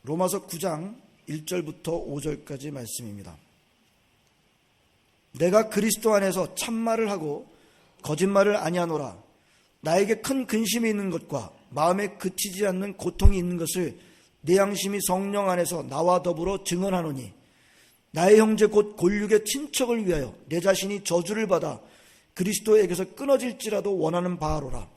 로마서 9장 1절부터 5절까지 말씀입니다. 내가 그리스도 안에서 참말을 하고 거짓말을 아니하노라. 나에게 큰 근심이 있는 것과 마음에 그치지 않는 고통이 있는 것을 내 양심이 성령 안에서 나와 더불어 증언하노니, 나의 형제 곧 골육의 친척을 위하여 내 자신이 저주를 받아 그리스도에게서 끊어질지라도 원하는 바로라.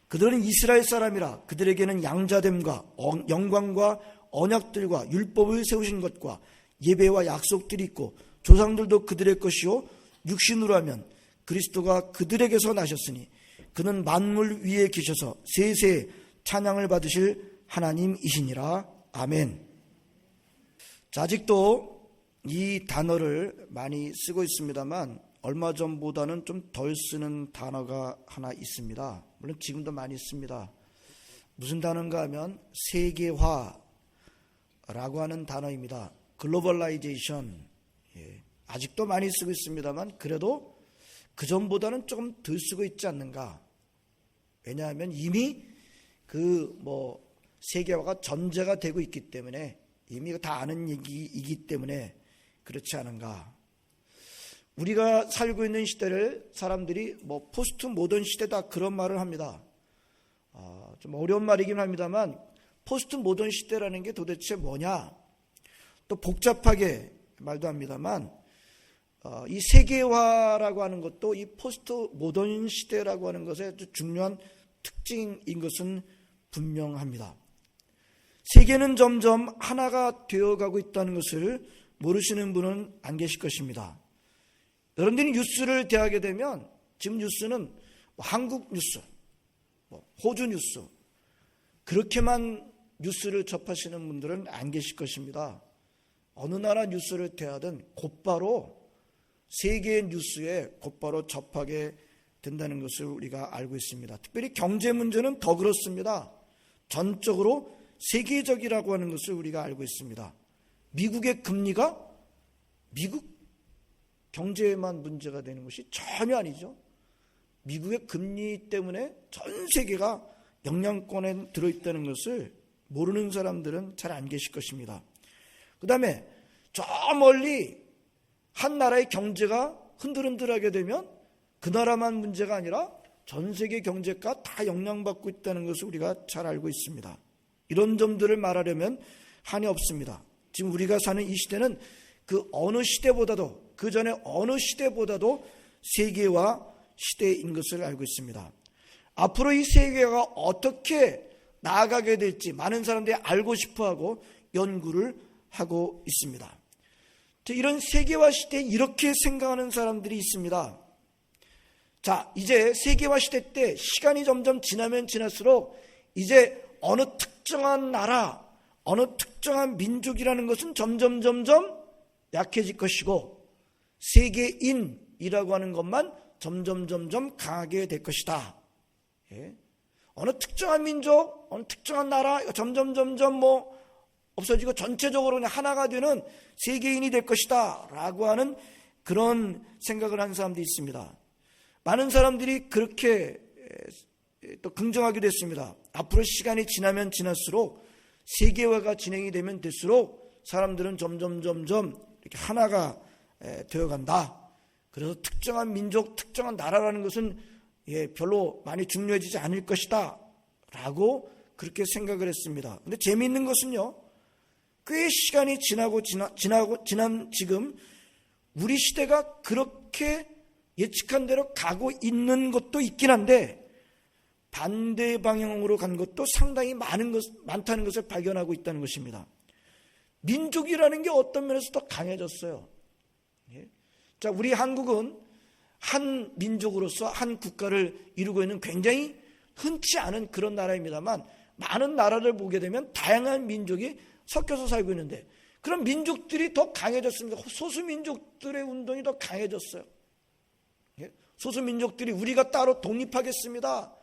그들은 이스라엘 사람이라 그들에게는 양자됨과 영광과 언약들과 율법을 세우신 것과 예배와 약속들이 있고 조상들도 그들의 것이요 육신으로 하면 그리스도가 그들에게서 나셨으니 그는 만물 위에 계셔서 세세에 찬양을 받으실 하나님이시니라. 아멘. 자, 아직도 이 단어를 많이 쓰고 있습니다만 얼마 전보다는 좀 덜 쓰는 단어가 하나 있습니다. 물론 지금도 많이 씁니다. 무슨 단어인가 하면 세계화라고 하는 단어입니다. 글로벌라이제이션. 아직도 많이 쓰고 있습니다만 그래도 그전보다는 조금 덜 쓰고 있지 않는가. 왜냐하면 이미 세계화가 전제가 되고 있기 때문에, 이미 다 아는 얘기이기 때문에 그렇지 않은가. 우리가 살고 있는 시대를 사람들이 포스트 모던 시대다 그런 말을 합니다. 좀 어려운 말이긴 합니다만 포스트 모던 시대라는 게 도대체 뭐냐, 또 복잡하게 말도 합니다만 이 세계화라고 하는 것도 이 포스트 모던 시대라고 하는 것의 아주 중요한 특징인 것은 분명합니다. 세계는 점점 하나가 되어가고 있다는 것을 모르시는 분은 안 계실 것입니다. 여러분들이 뉴스를 대하게 되면 지금 뉴스는 한국 뉴스, 호주 뉴스, 그렇게만 뉴스를 접하시는 분들은 안 계실 것입니다. 어느 나라 뉴스를 대하든 곧바로 세계의 뉴스에 곧바로 접하게 된다는 것을 우리가 알고 있습니다. 특별히 경제 문제는 더 그렇습니다. 전적으로 세계적이라고 하는 것을 우리가 알고 있습니다. 미국의 금리가 미국 경제에만 문제가 되는 것이 전혀 아니죠. 미국의 금리 때문에 전 세계가 영향권에 들어있다는 것을 모르는 사람들은 잘 안 계실 것입니다. 그 다음에 저 멀리 한 나라의 경제가 흔들흔들하게 되면 그 나라만 문제가 아니라 전 세계 경제가 다 영향받고 있다는 것을 우리가 잘 알고 있습니다. 이런 점들을 말하려면 한이 없습니다. 지금 우리가 사는 이 시대는 그 어느 시대보다도, 그 전에 어느 시대보다도 세계화 시대인 것을 알고 있습니다. 앞으로 이 세계가 어떻게 나아가게 될지 많은 사람들이 알고 싶어하고 연구를 하고 있습니다. 이런 세계화 시대에 이렇게 생각하는 사람들이 있습니다. 자, 이제 세계화 시대 때 시간이 점점 지나면 지날수록 이제 어느 특정한 나라, 어느 특정한 민족이라는 것은 점점 약해질 것이고 세계인이라고 하는 것만 점점 강하게 될 것이다. 어느 특정한 민족, 어느 특정한 나라 점점 없어지고 전체적으로 그냥 하나가 되는 세계인이 될 것이다 라고 하는 그런 생각을 하는 사람들이 있습니다. 많은 사람들이 그렇게 또 긍정하기도 했습니다. 앞으로 시간이 지나면 지날수록 세계화가 진행이 되면 될수록 사람들은 점점 이렇게 하나가 되어간다. 그래서 특정한 민족, 특정한 나라라는 것은 별로 많이 중요해지지 않을 것이다 라고 그렇게 생각을 했습니다. 근데 재미있는 것은요, 꽤 시간이 지난 지금 우리 시대가 그렇게 예측한 대로 가고 있는 것도 있긴 한데 반대 방향으로 간 것도 상당히 많다는 것을 발견하고 있다는 것입니다. 민족이라는 게 어떤 면에서 더 강해졌어요. 자, 우리 한국은 한 민족으로서 한 국가를 이루고 있는 굉장히 흔치 않은 그런 나라입니다만 많은 나라를 보게 되면 다양한 민족이 섞여서 살고 있는데 그런 민족들이 더 강해졌습니다. 소수민족들의 운동이 더 강해졌어요. 소수민족들이 우리가 따로 독립하겠습니다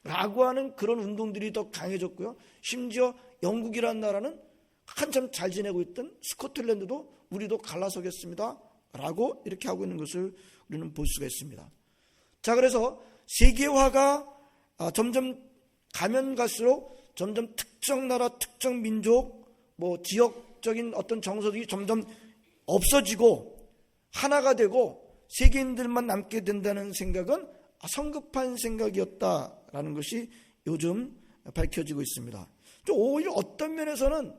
라고 하는 그런 운동들이 더 강해졌고요. 심지어 영국이라는 나라는 한참 잘 지내고 있던 스코틀랜드도 우리도 갈라서겠습니다 라고 이렇게 하고 있는 것을 우리는 볼 수가 있습니다. 자, 그래서 세계화가 점점 가면 갈수록 점점 특정 나라, 특정 민족, 뭐 지역적인 어떤 정서들이 점점 없어지고 하나가 되고 세계인들만 남게 된다는 생각은 성급한 생각이었다라는 것이 요즘 밝혀지고 있습니다. 오히려 어떤 면에서는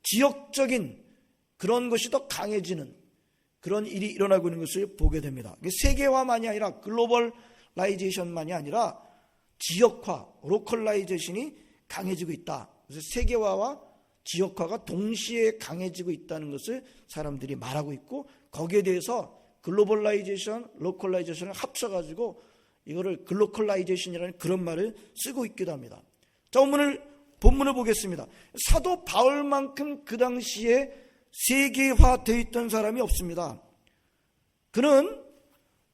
지역적인 그런 것이 더 강해지는 그런 일이 일어나고 있는 것을 보게 됩니다. 세계화만이 아니라 글로벌라이제이션만이 아니라 지역화, 로컬라이제이션이 강해지고 있다. 그래서 세계화와 지역화가 동시에 강해지고 있다는 것을 사람들이 말하고 있고, 거기에 대해서 글로벌라이제이션, 로컬라이제이션을 합쳐가지고 이거를 글로컬라이제이션이라는 그런 말을 쓰고 있기도 합니다. 자, 본문을 보겠습니다. 사도 바울만큼 그 당시에 세계화되어 있던 사람이 없습니다. 그는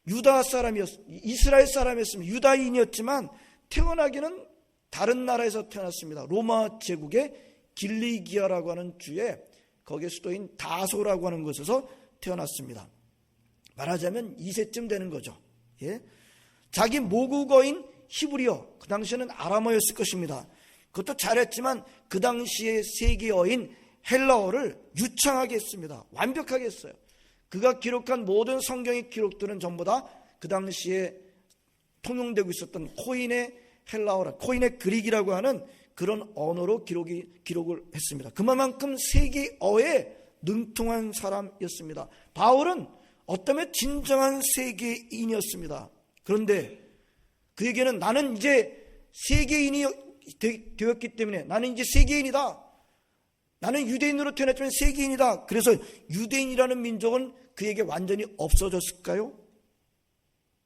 이스라엘 사람이었습니다. 유다인이었지만 태어나기는 다른 나라에서 태어났습니다. 로마 제국의 길리기아라고 하는 주에 거기에 수도인 다소라고 하는 곳에서 태어났습니다. 말하자면 2세쯤 되는 거죠. 자기 모국어인 히브리어, 그 당시에는 아람어였을 것입니다. 그것도 잘했지만 그 당시의 세계어인 헬라어를 유창하게 했습니다. 완벽하게 했어요. 그가 기록한 모든 성경의 기록들은 전부 다 그 당시에 통용되고 있었던 코인의 헬라어라, 코인의 그릭이라고 하는 그런 언어로 기록을 했습니다. 그만큼 세계어에 능통한 사람이었습니다. 바울은 어쩌면 진정한 세계인이었습니다. 그런데 그에게는 나는 이제 세계인이 되었기 때문에 나는 이제 세계인이다. 나는 유대인으로 태어났지만 세계인이다. 그래서 유대인이라는 민족은 그에게 완전히 없어졌을까요?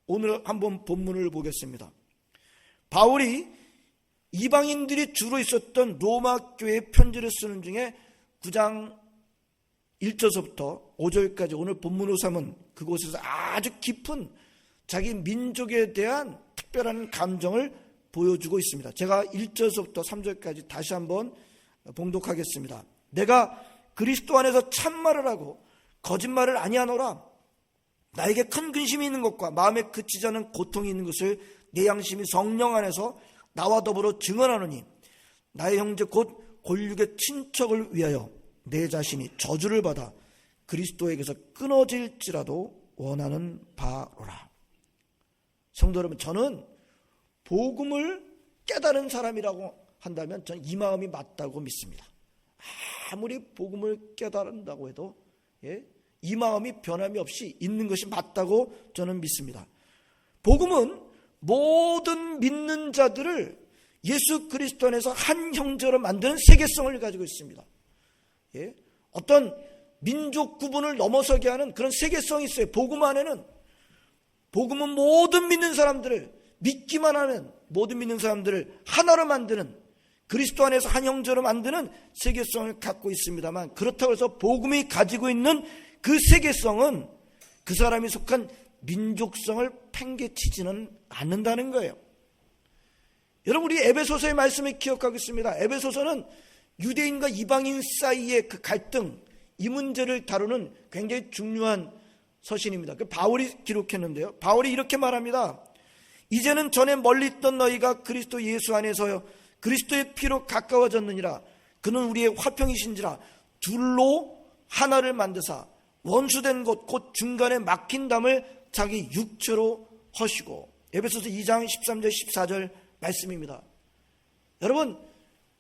오늘 한번 본문을 보겠습니다. 바울이 이방인들이 주로 있었던 로마 교회에 편지를 쓰는 중에 9장 1절서부터 5절까지 오늘 본문으로 삼은 그곳에서 아주 깊은 자기 민족에 대한 특별한 감정을 보여주고 있습니다. 제가 1절서부터 3절까지 다시 한번 봉독하겠습니다. 내가 그리스도 안에서 참말을 하고 거짓말을 아니하노라. 나에게 큰 근심이 있는 것과 마음에 그치지 않은 고통이 있는 것을 내 양심이 성령 안에서 나와 더불어 증언하노니, 나의 형제 곧 골육의 친척을 위하여 내 자신이 저주를 받아 그리스도에게서 끊어질지라도 원하는 바로라. 성도 여러분, 저는 복음을 깨달은 사람이라고 한다면 저는 이 마음이 맞다고 믿습니다. 아무리 복음을 깨달은다고 해도 이 마음이 변함이 없이 있는 것이 맞다고 저는 믿습니다. 복음은 모든 믿는 자들을 예수 그리스도 안에서 한 형제로 만드는 세계성을 가지고 있습니다. 어떤 민족 구분을 넘어서게 하는 그런 세계성이 있어요. 복음 안에는. 복음은 모든 믿는 사람들을, 믿기만 하는 모든 믿는 사람들을 하나로 만드는, 그리스도 안에서 한 형제로 만드는 세계성을 갖고 있습니다만, 그렇다고 해서 복음이 가지고 있는 그 세계성은 그 사람이 속한 민족성을 팽개치지는 않는다는 거예요. 여러분, 우리 에베소서의 말씀을 기억하고 있습니다. 에베소서는 유대인과 이방인 사이의 그 갈등, 이 문제를 다루는 굉장히 중요한 서신입니다. 바울이 기록했는데요. 바울이 이렇게 말합니다. 이제는 전에 멀리 있던 너희가 그리스도 예수 안에서요 그리스도의 피로 가까워졌느니라. 그는 우리의 화평이신지라. 둘로 하나를 만드사 원수된 곳 곧 중간에 막힌 담을 자기 육체로 허시고. 에베소서 2장 13절 14절 말씀입니다. 여러분,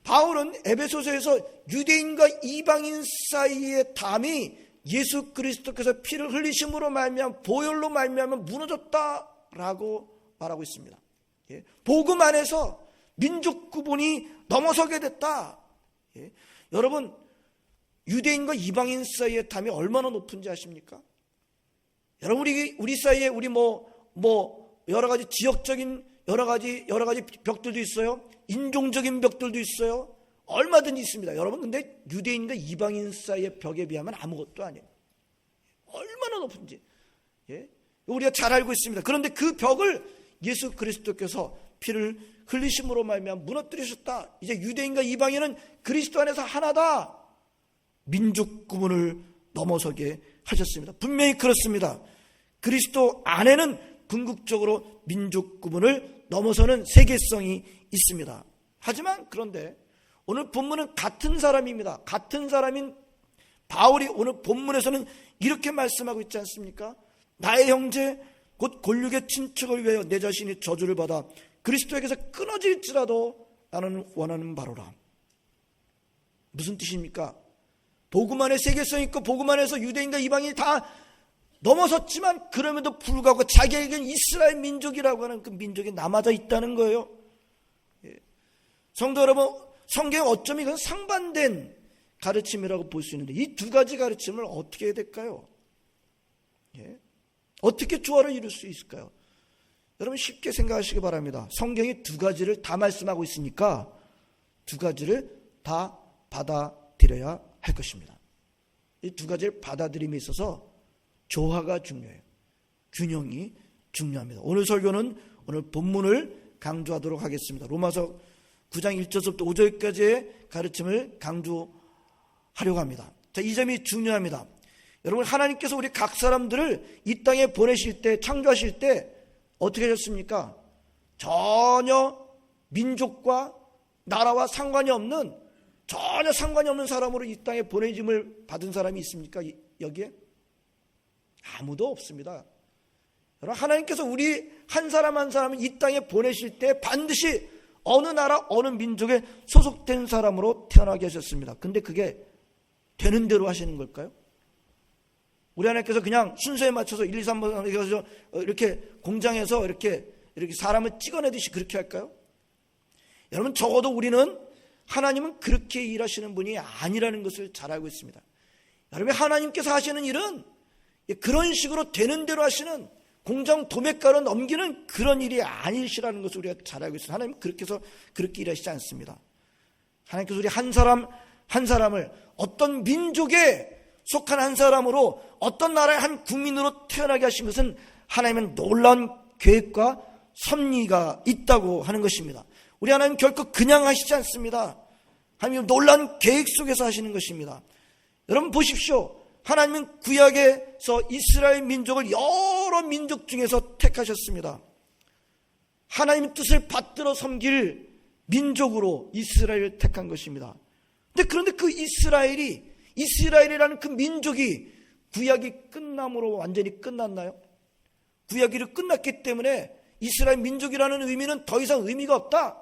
바울은 에베소서에서 유대인과 이방인 사이의 담이 예수 그리스도께서 피를 흘리심으로 말미암아 보혈로 말미암아 무너졌다라고 말하고 있습니다. 복음 안에서 민족 구분이 넘어서게 됐다. 여러분, 유대인과 이방인 사이의 담이 얼마나 높은지 아십니까? 여러분, 우리 사이에 우리 여러 가지 지역적인 여러 가지 벽들도 있어요. 인종적인 벽들도 있어요. 얼마든지 있습니다. 여러분, 근데 유대인과 이방인 사이의 벽에 비하면 아무것도 아니에요. 얼마나 높은지 우리가 잘 알고 있습니다. 그런데 그 벽을 예수 그리스도께서 피를 흘리심으로 말미암아 무너뜨리셨다. 이제 유대인과 이방인은 그리스도 안에서 하나다. 민족 구분을 넘어서게 하셨습니다. 분명히 그렇습니다. 그리스도 안에는 궁극적으로 민족 구분을 넘어서는 세계성이 있습니다. 하지만 그런데 오늘 본문은 같은 사람입니다. 같은 사람인 바울이 오늘 본문에서는 이렇게 말씀하고 있지 않습니까? 나의 형제 곧 골육의 친척을 위하여 내 자신이 저주를 받아 그리스도에게서 끊어질지라도 나는 원하는 바로라. 무슨 뜻입니까? 복음 안에 세계성 있고 복음 안에서 유대인과 이방인이 다 넘어섰지만 그럼에도 불구하고 자기에게는 이스라엘 민족이라고 하는 그 민족이 남아져 있다는 거예요. 성도 여러분, 성경의 어쩌면 이건 상반된 가르침이라고 볼 수 있는데 이 두 가지 가르침을 어떻게 해야 될까요? 어떻게 조화를 이룰 수 있을까요? 여러분 쉽게 생각하시기 바랍니다. 성경이 두 가지를 다 말씀하고 있으니까 두 가지를 다 받아들여야 할 것입니다. 이 두 가지를 받아들임에 있어서 조화가 중요해요. 균형이 중요합니다. 오늘 설교는 오늘 본문을 강조하도록 하겠습니다. 로마서 9장 1절부터 5절까지의 가르침을 강조하려고 합니다. 자, 이 점이 중요합니다. 여러분 하나님께서 우리 각 사람들을 이 땅에 보내실 때 창조하실 때 어떻게 하셨습니까? 전혀 민족과 나라와 상관이 없는 전혀 상관이 없는 사람으로 이 땅에 보내짐을 받은 사람이 있습니까? 여기에? 아무도 없습니다. 여러분 하나님께서 우리 한 사람 한 사람을 이 땅에 보내실 때 반드시 어느 나라 어느 민족에 소속된 사람으로 태어나게 하셨습니다. 근데 그게 되는 대로 하시는 걸까요? 우리 하나님께서 그냥 순서에 맞춰서 1, 2, 3번 해서 이렇게 공장에서 이렇게 사람을 찍어내듯이 그렇게 할까요? 여러분 적어도 우리는 하나님은 그렇게 일하시는 분이 아니라는 것을 잘 알고 있습니다. 여러분 하나님께서 하시는 일은 그런 식으로 되는 대로 하시는 공장 도매가로 넘기는 그런 일이 아니시라는 것을 우리가 잘 알고 있습니다. 하나님은 그렇게 해서 그렇게 일하시지 않습니다. 하나님께서 우리 한 사람 한 사람을 어떤 민족에 속한 한 사람으로 어떤 나라의 한 국민으로 태어나게 하신 것은 하나님은 놀라운 계획과 섭리가 있다고 하는 것입니다. 우리 하나님 결코 그냥 하시지 않습니다. 하나님은 놀라운 계획 속에서 하시는 것입니다. 여러분 보십시오. 하나님은 구약에서 이스라엘 민족을 여러 민족 중에서 택하셨습니다. 하나님의 뜻을 받들어 섬길 민족으로 이스라엘을 택한 것입니다. 그런데 그 이스라엘이라는 그 민족이 구약이 끝남으로 완전히 끝났나요? 구약이 끝났기 때문에 이스라엘 민족이라는 의미는 더 이상 의미가 없다.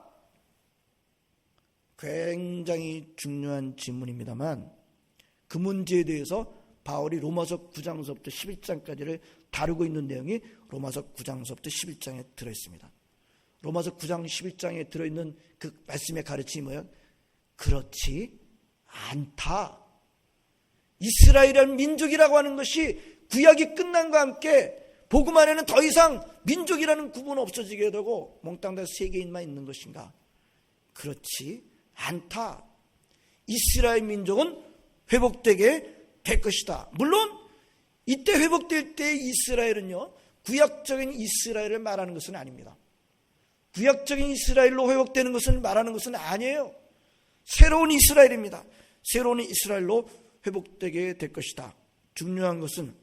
굉장히 중요한 질문입니다만 그 문제에 대해서 바울이 로마서 9장서부터 11장까지를 다루고 있는 내용이 로마서 9장서부터 11장에 들어있습니다. 로마서 9장 11장에 들어있는 그 말씀의 가르침이 뭐예요? 그렇지 않다. 이스라엘이라는 민족이라고 하는 것이 구약이 끝난과 함께 복음 안에는 더 이상 민족이라는 구분은 없어지게 되고 몽땅 다 세계인만 있는 것인가? 그렇지 않다. 이스라엘 민족은 회복되게 될 것이다. 물론 이때 회복될 때 이스라엘은요 구약적인 이스라엘을 말하는 것은 아닙니다. 구약적인 이스라엘로 회복되는 것을 말하는 것은 아니에요. 새로운 이스라엘입니다. 새로운 이스라엘로 회복되게 될 것이다. 중요한 것은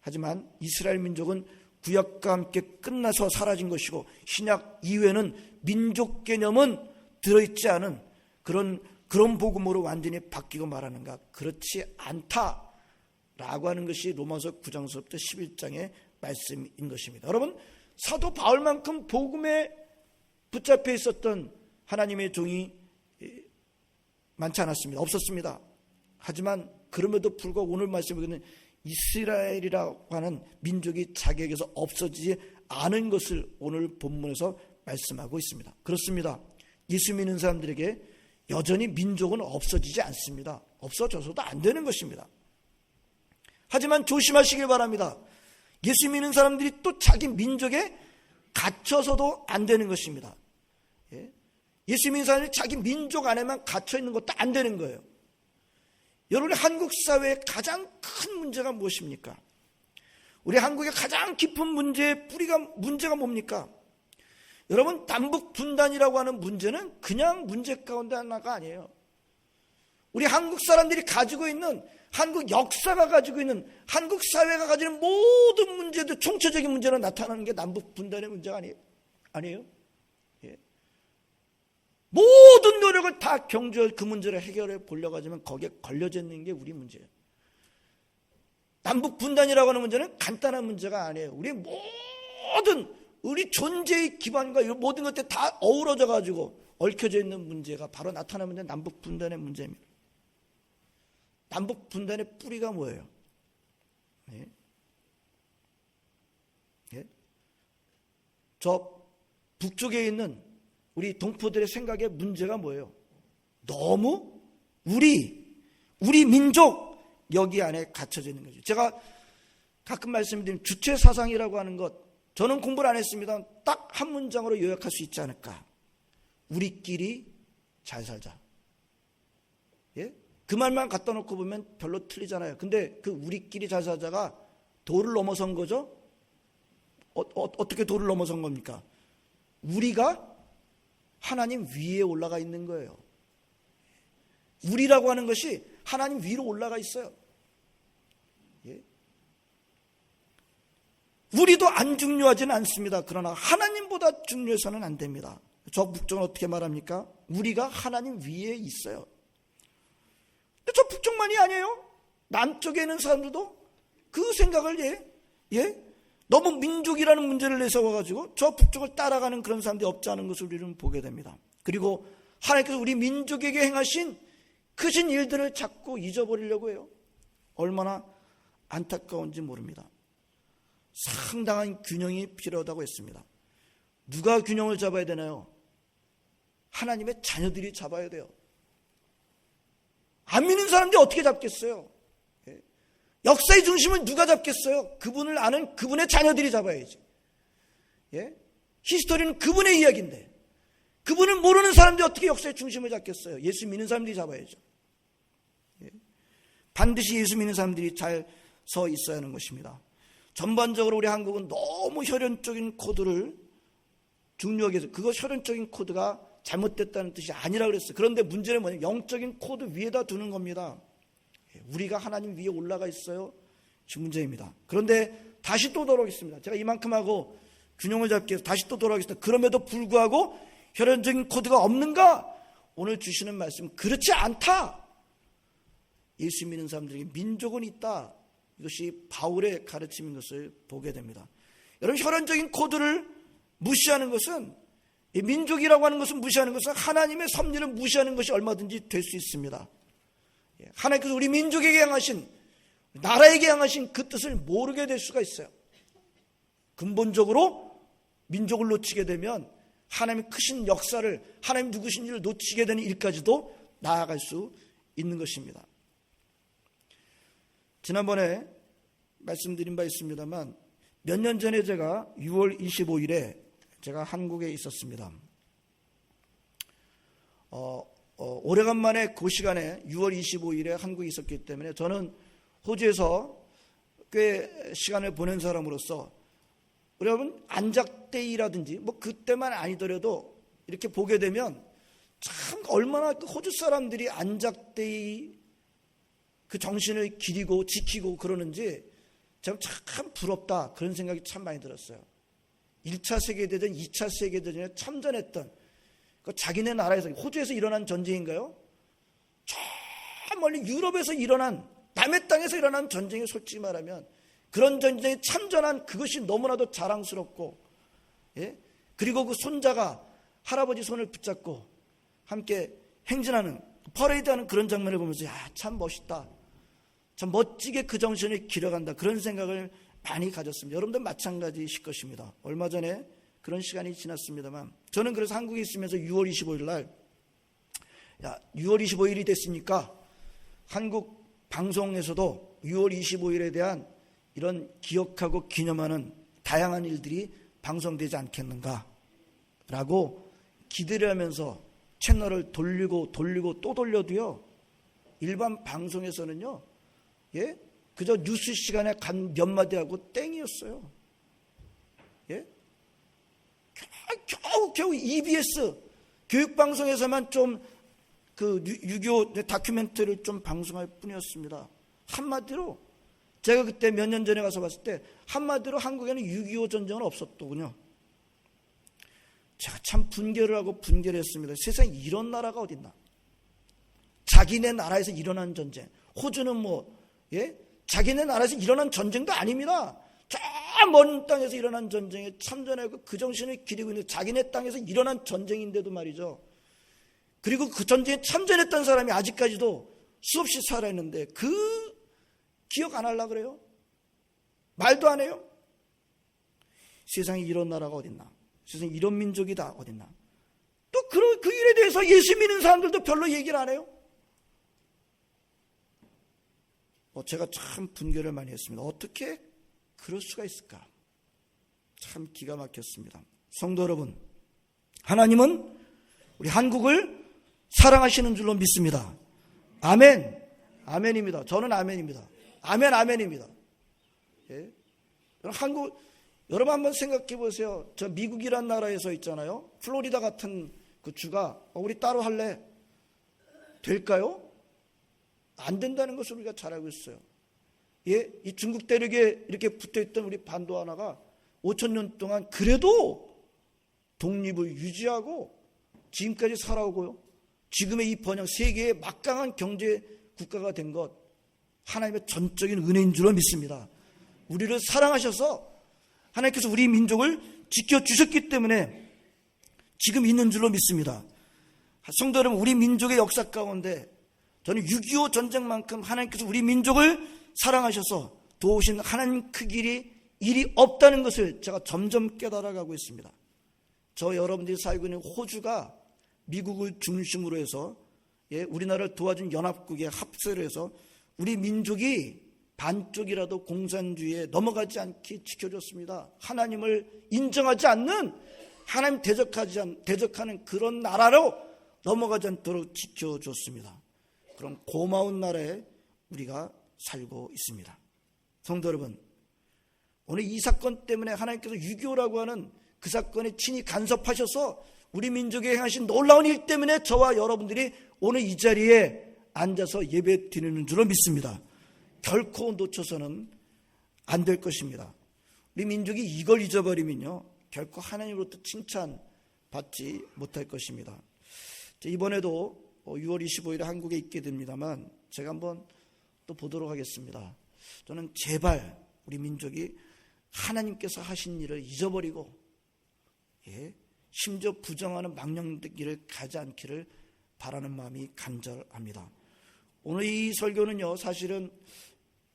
하지만 이스라엘 민족은 구약과 함께 끝나서 사라진 것이고 신약 이후에는 민족 개념은 들어있지 않은 그런 복음으로 완전히 바뀌고 말하는가? 그렇지 않다라고 하는 것이 로마서 9장서부터 11장의 말씀인 것입니다. 여러분 사도 바울만큼 복음에 붙잡혀 있었던 하나님의 종이 많지 않았습니다. 없었습니다. 하지만 그럼에도 불구하고 오늘 말씀에 보면 이스라엘이라고 하는 민족이 자기에게서 없어지지 않은 것을 오늘 본문에서 말씀하고 있습니다. 그렇습니다. 예수 믿는 사람들에게 여전히 민족은 없어지지 않습니다. 없어져서도 안 되는 것입니다. 하지만 조심하시길 바랍니다. 예수 믿는 사람들이 또 자기 민족에 갇혀서도 안 되는 것입니다. 예수 믿는 사람이 자기 민족 안에만 갇혀 있는 것도 안 되는 거예요. 여러분의 한국 사회의 가장 큰 문제가 무엇입니까? 우리 한국의 가장 깊은 문제가 뭡니까? 여러분 남북 분단이라고 하는 문제는 그냥 문제 가운데 하나가 아니에요. 우리 한국 사람들이 가지고 있는 한국 역사가 가지고 있는 한국 사회가 가지는 모든 문제도 총체적인 문제로 나타나는 게 남북 분단의 문제가 아니에요? 예. 모든 노력을 다 경주해 그 문제를 해결해 보려고 하지만 거기에 걸려져 있는 게 우리 문제예요. 남북 분단이라고 하는 문제는 간단한 문제가 아니에요. 우리 모든 우리 존재의 기반과 이 모든 것들이 다 어우러져 가지고 얽혀져 있는 문제가 바로 나타나는 문제, 남북 분단의 문제입니다. 남북 분단의 뿌리가 뭐예요? 예? 예? 저 북쪽에 있는 우리 동포들의 생각의 문제가 뭐예요? 너무 우리 민족 여기 안에 갇혀져 있는 거죠. 제가 가끔 말씀드린 주체사상이라고 하는 것, 저는 공부를 안 했습니다. 딱 한 문장으로 요약할 수 있지 않을까? 우리끼리 잘 살자. 예? 그 말만 갖다 놓고 보면 별로 틀리잖아요. 근데 그 우리끼리 잘 살자가 도를 넘어선 거죠? 어떻게 도를 넘어선 겁니까? 우리가 하나님 위에 올라가 있는 거예요. 우리라고 하는 것이 하나님 위로 올라가 있어요. 예? 우리도 안 중요하지는 않습니다. 그러나 하나님보다 중요해서는 안 됩니다. 저 북쪽은 어떻게 말합니까? 우리가 하나님 위에 있어요. 근데 저 북쪽만이 아니에요. 남쪽에 있는 사람들도 그 생각을 너무 민족이라는 문제를 내세워가지고 저 북쪽을 따라가는 그런 사람들이 없지 않은 것을 우리는 보게 됩니다. 그리고 하나님께서 우리 민족에게 행하신 크신 일들을 자꾸 잊어버리려고 해요. 얼마나 안타까운지 모릅니다. 상당한 균형이 필요하다고 했습니다. 누가 균형을 잡아야 되나요? 하나님의 자녀들이 잡아야 돼요. 안 믿는 사람들이 어떻게 잡겠어요? 역사의 중심을 누가 잡겠어요? 그분을 아는 그분의 자녀들이 잡아야지. 히스토리는 그분의 이야기인데 그분을 모르는 사람들이 어떻게 역사의 중심을 잡겠어요? 예수 믿는 사람들이 잡아야죠. 반드시 예수 믿는 사람들이 잘 서 있어야 하는 것입니다. 전반적으로 우리 한국은 너무 혈연적인 코드를 중요하게 해서 그거 혈연적인 코드가 잘못됐다는 뜻이 아니라고 그랬어요. 그런데 문제는 뭐냐면 영적인 코드 위에다 두는 겁니다. 우리가 하나님 위에 올라가 있어요. 그 문제입니다. 그런데 다시 또 돌아오겠습니다. 제가 이만큼 하고 균형을 잡기 위해서 다시 또 돌아오겠습니다. 그럼에도 불구하고 혈연적인 코드가 없는가? 오늘 주시는 말씀은 그렇지 않다. 예수 믿는 사람들에게 민족은 있다. 이것이 바울의 가르침인 것을 보게 됩니다. 여러분, 혈연적인 코드를 무시하는 것은, 이 민족이라고 하는 것을 무시하는 것은 하나님의 섭리를 무시하는 것이 얼마든지 될 수 있습니다. 하나님께서 우리 민족에게 향하신, 나라에게 향하신 그 뜻을 모르게 될 수가 있어요. 근본적으로 민족을 놓치게 되면 하나님의 크신 역사를, 하나님 누구신지를 놓치게 되는 일까지도 나아갈 수 있는 것입니다. 지난번에 말씀드린 바 있습니다만 몇 년 전에 제가 6월 25일에 제가 한국에 있었습니다. 오래간만에 그 시간에 6월 25일에 한국에 있었기 때문에 저는 호주에서 꽤 시간을 보낸 사람으로서 여러분 안작데이라든지 뭐 그때만 아니더라도 이렇게 보게 되면 참 얼마나 그 호주 사람들이 안작데이 그 정신을 기리고 지키고 그러는지 참 부럽다 그런 생각이 참 많이 들었어요. 1차 세계대전, 2차 세계대전에 참전했던 그 자기네 나라에서 호주에서 일어난 전쟁인가요? 저 멀리 유럽에서 일어난 남의 땅에서 일어난 전쟁이 솔직히 말하면 그런 전쟁에 참전한 그것이 너무나도 자랑스럽고 그리고 그 손자가 할아버지 손을 붙잡고 함께 행진하는 퍼레이드하는 그런 장면을 보면서 참 멋있다. 참 멋지게 그 정신을 기려간다. 그런 생각을 많이 가졌습니다. 여러분들 마찬가지이실 것입니다. 얼마 전에 그런 시간이 지났습니다만 저는 그래서 한국에 있으면서 6월 25일 날 6월 25일이 됐으니까 한국 방송에서도 6월 25일에 대한 이런 기억하고 기념하는 다양한 일들이 방송되지 않겠는가 라고 기대를 하면서 채널을 돌리고 또 돌려도요 일반 방송에서는요 그저 뉴스 시간에 간 몇 마디 하고 땡이었어요. 겨우 EBS 교육방송에서만 좀 그 6.25 다큐멘터리를 좀 방송할 뿐이었습니다. 한마디로 제가 그때 몇 년 전에 가서 봤을 때 한마디로 한국에는 6.25 전쟁은 없었더군요. 제가 참 분개를 하고 분개를 했습니다. 세상에 이런 나라가 어딨나? 자기네 나라에서 일어난 전쟁. 호주는 자기네 나라에서 일어난 전쟁도 아닙니다. 저 먼 땅에서 일어난 전쟁에 참전하고 그 정신을 기리고 있는 자기네 땅에서 일어난 전쟁인데도 말이죠. 그리고 그 전쟁에 참전했던 사람이 아직까지도 수없이 살아있는데 그 기억 안 하려고 그래요? 말도 안 해요? 세상에 이런 나라가 어딨나? 세상에 이런 민족이 다 어딨나? 또 그 일에 대해서 예수 믿는 사람들도 별로 얘기를 안 해요? 제가 참 분개를 많이 했습니다. 어떻게 그럴 수가 있을까? 참 기가 막혔습니다. 성도 여러분, 하나님은 우리 한국을 사랑하시는 줄로 믿습니다. 아멘. 아멘입니다. 저는 아멘입니다. 아멘, 아멘입니다. 예? 여러분 한번 생각해 보세요. 저 미국이란 나라에서 있잖아요. 플로리다 같은 그 주가 우리 따로 할래? 될까요? 안 된다는 것을 우리가 잘 알고 있어요. 예? 이 중국 대륙에 이렇게 붙어있던 우리 반도 하나가 5,000년 동안 그래도 독립을 유지하고 지금까지 살아오고요. 지금의 이 번영, 세계의 막강한 경제 국가가 된 것, 하나님의 전적인 은혜인 줄로 믿습니다. 우리를 사랑하셔서 하나님께서 우리 민족을 지켜주셨기 때문에 지금 있는 줄로 믿습니다. 성도 여러분, 우리 민족의 역사 가운데 저는 6.25 전쟁만큼 하나님께서 우리 민족을 사랑하셔서 도우신 하나님 그 일이 없다는 것을 제가 점점 깨달아가고 있습니다. 저 여러분들이 살고 있는 호주가 미국을 중심으로 해서 우리나라를 도와준 연합국에 합세를 해서 우리 민족이 반쪽이라도 공산주의에 넘어가지 않게 지켜줬습니다. 하나님을 인정하지 않는, 하나님 대적하는 그런 나라로 넘어가지 않도록 지켜줬습니다. 그런 고마운 나라에 우리가 살고 있습니다. 성도 여러분, 오늘 이 사건 때문에 하나님께서 6.25라고 하는 그 사건에 친히 간섭하셔서 우리 민족에 행하신 놀라운 일 때문에 저와 여러분들이 오늘 이 자리에 앉아서 예배 드리는 줄로 믿습니다. 결코 놓쳐서는 안 될 것입니다. 우리 민족이 이걸 잊어버리면요, 결코 하나님으로부터 칭찬받지 못할 것입니다. 이번에도 6월 25일에 한국에 있게 됩니다만 제가 한번 또 보도록 하겠습니다. 저는 제발 우리 민족이 하나님께서 하신 일을 잊어버리고 심지어 부정하는 망령되기를 가지 않기를 바라는 마음이 간절합니다. 오늘 이 설교는요, 사실은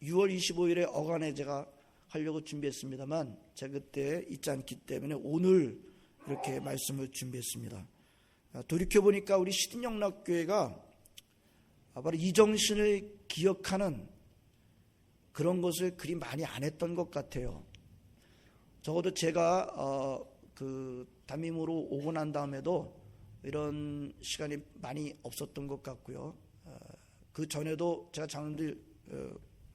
6월 25일에 어간에 제가 하려고 준비했습니다만 제가 그때 있지 않기 때문에 오늘 이렇게 말씀을 준비했습니다. 돌이켜보니까 우리 시든영락교회가 바로 이 정신을 기억하는 그런 것을 그리 많이 안 했던 것 같아요. 적어도 제가 담임으로 오고 난 다음에도 이런 시간이 많이 없었던 것 같고요. 그 전에도 제가 장로들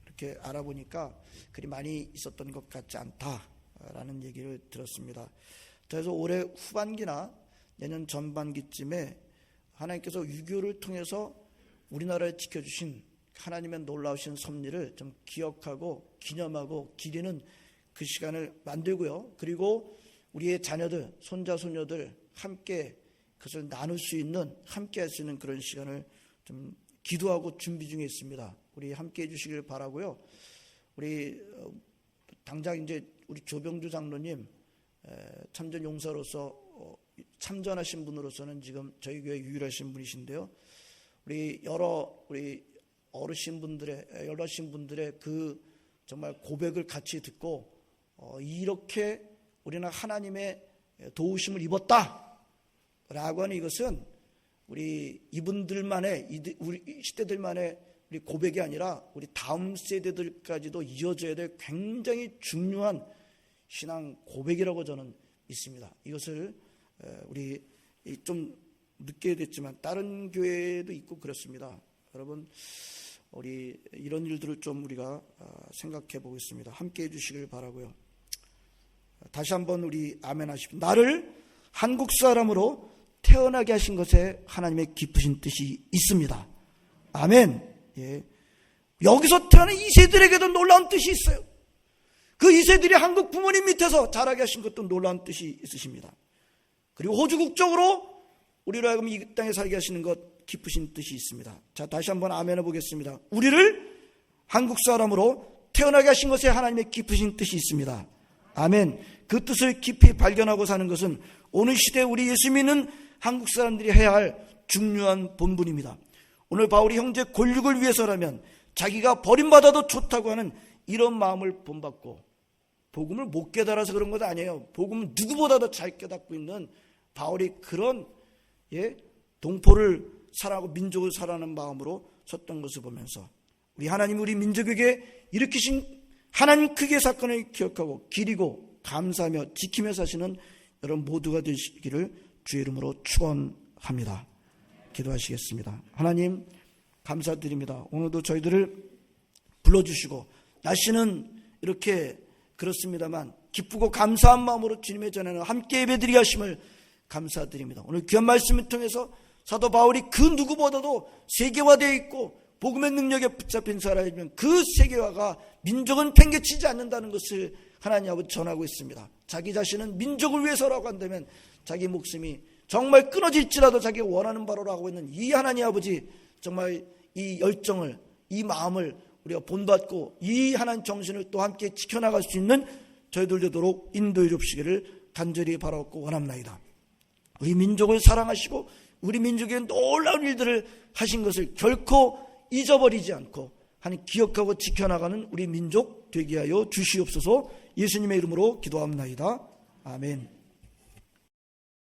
이렇게 알아보니까 그리 많이 있었던 것 같지 않다라는 얘기를 들었습니다. 그래서 올해 후반기나 내년 전반기쯤에 하나님께서 유교를 통해서 우리나라를 지켜주신 하나님의 놀라우신 섭리를 좀 기억하고 기념하고 기리는 그 시간을 만들고요. 그리고 우리의 자녀들, 손자, 손녀들 함께 그것을 나눌 수 있는, 함께 할 수 있는 그런 시간을 좀 기도하고 준비 중에 있습니다. 우리 함께 해주시길 바라고요. 우리 당장 이제 우리 조병주 장로님 참전 용사로서 참전하신 분으로서는 지금 저희 교회 유일하신 분이신데요. 우리 어르신 분들의 그 정말 고백을 같이 듣고 이렇게 우리는 하나님의 도우심을 입었다라고 하는 이것은 우리 이분들만의, 우리 시대들만의 우리 고백이 아니라 우리 다음 세대들까지도 이어져야 될 굉장히 중요한 신앙 고백이라고 저는 믿습니다. 이것을 우리 좀 늦게 됐지만 다른 교회도 있고 그렇습니다. 여러분, 우리 이런 일들을 좀 우리가 생각해 보겠습니다. 함께 해주시길 바라고요. 다시 한번 우리 아멘 하십시오. 나를 한국 사람으로 태어나게 하신 것에 하나님의 깊으신 뜻이 있습니다. 아멘. 예. 여기서 태어난 이세들에게도 놀라운 뜻이 있어요. 그 이세들이 한국 부모님 밑에서 자라게 하신 것도 놀라운 뜻이 있으십니다. 그리고 호주 국적으로 우리로 하여금 이 땅에 살게 하시는 것 기쁘신 뜻이 있습니다. 자, 다시 한번 아멘 해보겠습니다. 우리를 한국 사람으로 태어나게 하신 것에 하나님의 기쁘신 뜻이 있습니다. 아멘. 그 뜻을 깊이 발견하고 사는 것은 오늘 시대에 우리 예수 믿는 한국 사람들이 해야 할 중요한 본분입니다. 오늘 바울이 형제 권력을 위해서라면 자기가 버림받아도 좋다고 하는 이런 마음을 본받고, 복음을 못 깨달아서 그런 것 아니에요. 복음은 누구보다도 잘 깨닫고 있는 바울이 그런 동포를 사랑하고 민족을 사랑하는 마음으로 섰던 것을 보면서 우리 하나님 우리 민족에게 일으키신 하나님 크기의 사건을 기억하고 기리고 감사하며 지키며 사시는 여러분 모두가 되시기를 주의 이름으로 축원합니다. 기도하시겠습니다. 하나님 감사드립니다. 오늘도 저희들을 불러주시고 날씨는 이렇게 그렇습니다만 기쁘고 감사한 마음으로 주님의 전에는 함께 예배드리게 하심을 감사드립니다. 오늘 귀한 말씀을 통해서 사도 바울이 그 누구보다도 세계화되어 있고 복음의 능력에 붙잡힌 사람이면 그 세계화가 민족은 팽개치지 않는다는 것을 하나님 아버지 전하고 있습니다. 자기 자신은 민족을 위해서라고 한다면 자기 목숨이 정말 끊어질지라도 자기가 원하는 바로라고 하고 있는 이 하나님 아버지, 정말 이 열정을, 이 마음을 우리가 본받고 이 하나님 정신을 또 함께 지켜나갈 수 있는 저희들 되도록 인도해 주시기를 간절히 바라고 원합니다. 우리 민족을 사랑하시고 우리 민족에 놀라운 일들을 하신 것을 결코 잊어버리지 않고 하나님 기억하고 지켜나가는 우리 민족 되게 하여 주시옵소서. 예수님의 이름으로 기도합니다. 아멘.